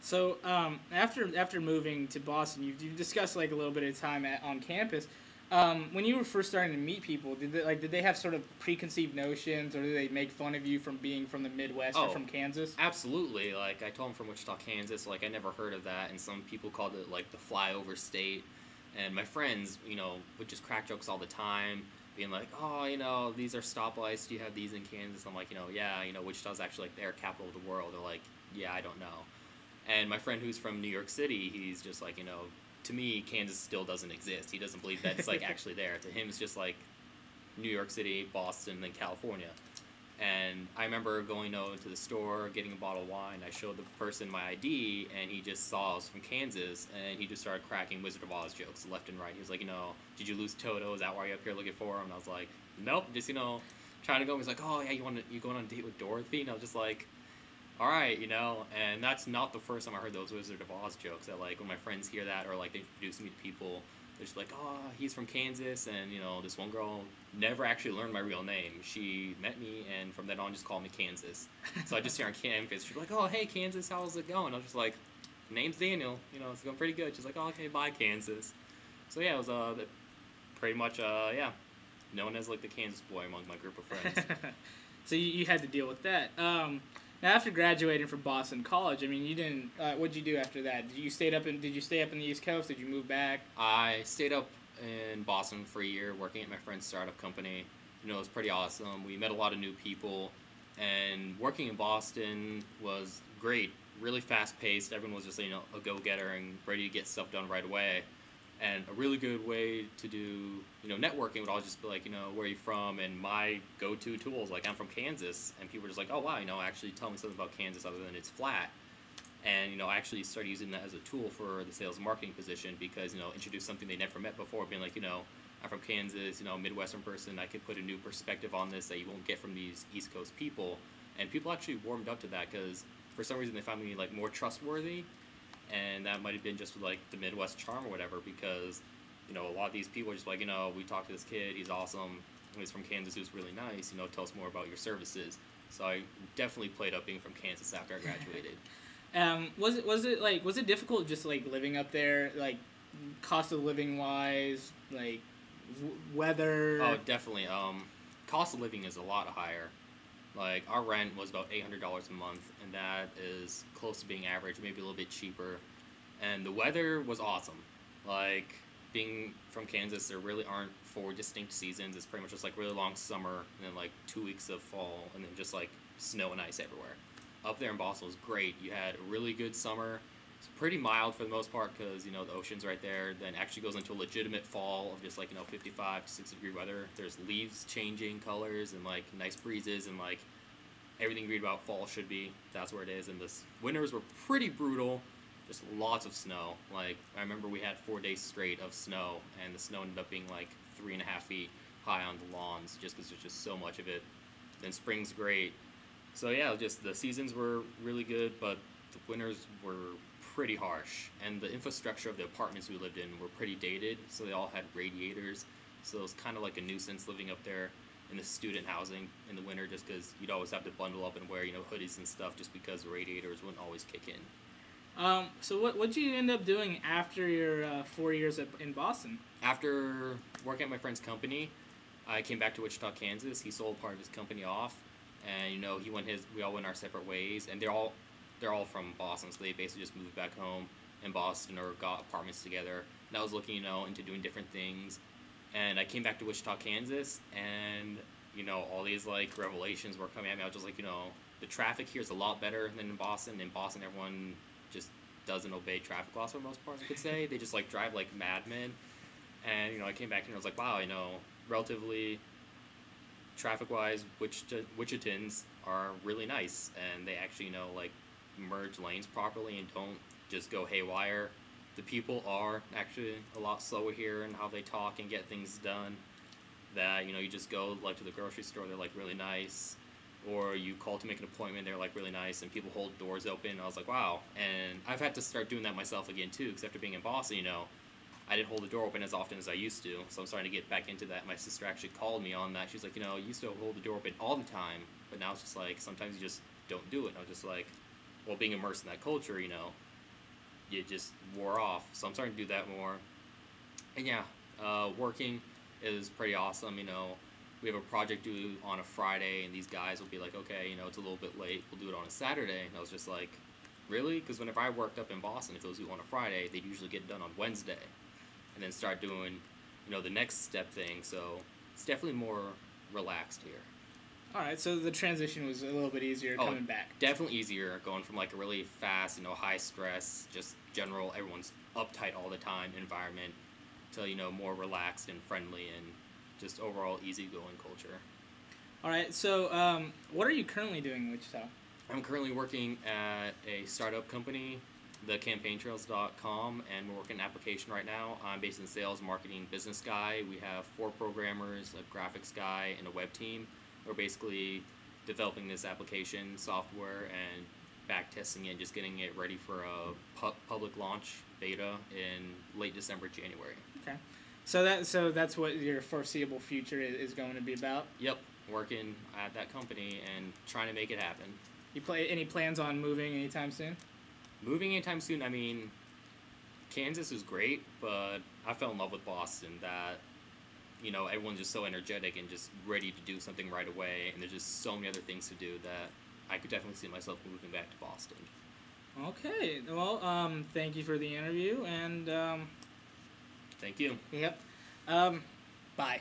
So after moving to Boston, you've discussed like a little bit of time on campus. When you were first starting to meet people, did they have sort of preconceived notions, or did they make fun of you from being from the Midwest or Oh, from Kansas? absolutely. Like I told him from Wichita, Kansas. Like I never heard of that, and some people called it like the flyover state. And my friends, would just crack jokes all the time, being like, "Oh, these are stoplights. Do you have these in Kansas?" I'm like, yeah, Wichita's actually like the air capital of the world. They're like, "Yeah, I don't know." And my friend who's from New York City, he's just like, to me, Kansas still doesn't exist. He doesn't believe that it's like actually there. To him, it's just like New York City, Boston, then California. And I remember going to the store, getting a bottle of wine. I showed the person my ID, and he just saw I was from Kansas, and he just started cracking Wizard of Oz jokes left and right. He was like, did you lose Toto? Is that why you're up here looking for him? And I was like, nope, just trying to go. He's like, oh yeah, you going on a date with Dorothy? And I was just like, all right, And that's not the first time I heard those Wizard of Oz jokes. That like when my friends hear that, or like they introduce me to people, they're just like, oh, he's from Kansas, and this one girl never actually learned my real name. She met me, and from then on, just called me Kansas. So I just hear on campus, she's like, oh, hey, Kansas, how's it going? I was just like, name's Daniel. It's going pretty good. She's like, oh, okay, bye, Kansas. So yeah, it was pretty much yeah, known as like the Kansas boy among my group of friends. So you had to deal with that. Now, after graduating from Boston College, I mean, you didn't. What'd you do after that? Did you stay up in the East Coast? Did you move back? I stayed up in Boston for a year working at my friend's startup company. It was pretty awesome. We met a lot of new people, and working in Boston was great. Really fast paced. Everyone was just a go getter and ready to get stuff done right away. And a really good way to do, networking would always just be like, where are you from? And my go-to tools, like I'm from Kansas, and people are just like, oh wow, actually tell me something about Kansas other than it's flat. And I actually started using that as a tool for the sales and marketing position because introduce something they never met before, being like, I'm from Kansas, Midwestern person. I could put a new perspective on this that you won't get from these East Coast people, and people actually warmed up to that because for some reason they found me like more trustworthy, and that might have been just with like the Midwest charm or whatever because a lot of these people are just like, we talked to this kid, he's awesome, he's from Kansas, who's really nice, tell us more about your services. So I definitely played up being from Kansas after I graduated. Was it difficult just like living up there, like cost of living wise, like weather? Oh, definitely. Cost of living is a lot higher. Like our rent was about $800 a month, and that is close to being average, maybe a little bit cheaper. And the weather was awesome. Like being from Kansas, there really aren't four distinct seasons. It's pretty much just like really long summer and then like 2 weeks of fall, and then just like snow and ice everywhere. Up there in Boston was great. You had a really good summer. It's pretty mild for the most part because the ocean's right there. Then actually goes into a legitimate fall of just like 55 to 60 degree weather. There's leaves changing colors and like nice breezes and like everything you read about fall should be. That's where it is. And the winters were pretty brutal. Just lots of snow. Like I remember we had 4 days straight of snow, and the snow ended up being like 3.5 feet high on the lawns just because there's just so much of it. Then spring's great. So yeah, just the seasons were really good, but the winters were pretty harsh, and the infrastructure of the apartments we lived in were pretty dated, so they all had radiators. So it was kind of like a nuisance living up there in the student housing in the winter, just because you'd always have to bundle up and wear hoodies and stuff, just because the radiators wouldn't always kick in. So what'd you end up doing after your 4 years in Boston? After working at my friend's company, I came back to Wichita, Kansas. He sold part of his company off, and he went his. We all went our separate ways, and they're all from Boston, so they basically just moved back home in Boston or got apartments together. And I was looking, into doing different things, and I came back to Wichita, Kansas, and all these like revelations were coming at me. I was just like, the traffic here is a lot better than in Boston. In Boston, everyone just doesn't obey traffic laws for the most part. I could say they just like drive like madmen, and I came back and I was like, wow, relatively traffic-wise, Wichitans are really nice, and they actually like merge lanes properly and don't just go haywire. The people are actually a lot slower here in how they talk and get things done. That you just go like to the grocery store, they're like really nice, or you call to make an appointment, they're like really nice, and people hold doors open. I was like, wow. And I've had to start doing that myself again too, because after being in Boston, I didn't hold the door open as often as I used to, so I'm starting to get back into that. My sister actually called me on that. She's like, you used to hold the door open all the time, but now it's just like sometimes you just don't do it. And I was just like, well, being immersed in that culture, it just wore off. So I'm starting to do that more. And yeah, working is pretty awesome. You know, we have a project due on a Friday, and these guys will be like, okay, you know, it's a little bit late. We'll do it on a Saturday. And I was just like, really? Because whenever I worked up in Boston, if it was due on a Friday, they'd usually get done on Wednesday, and then start doing, you know, the next step thing. So it's definitely more relaxed here. All right, so the transition was a little bit easier coming back. Definitely easier going from like a really fast, you know, high stress, just general, everyone's uptight all the time environment to, you know, more relaxed and friendly and just overall easygoing culture. All right, so what are you currently doing in Wichita? I'm currently working at a startup company, thecampaigntrails.com, and we're working an application right now. I'm based in sales, marketing, business guy. We have 4 programmers, a graphics guy, and a web team. We're basically developing this application software and back testing it, just getting it ready for a public launch beta in late December, January. Okay, so that's what your foreseeable future is going to be about. Yep, working at that company and trying to make it happen. Any plans on moving anytime soon? Moving anytime soon? I mean, Kansas is great, but I fell in love with Boston. That, you know, everyone's just so energetic and just ready to do something right away, and there's just so many other things to do that I could definitely see myself moving back to Boston. Okay, well, thank you for the interview, and thank you. Yep. Bye.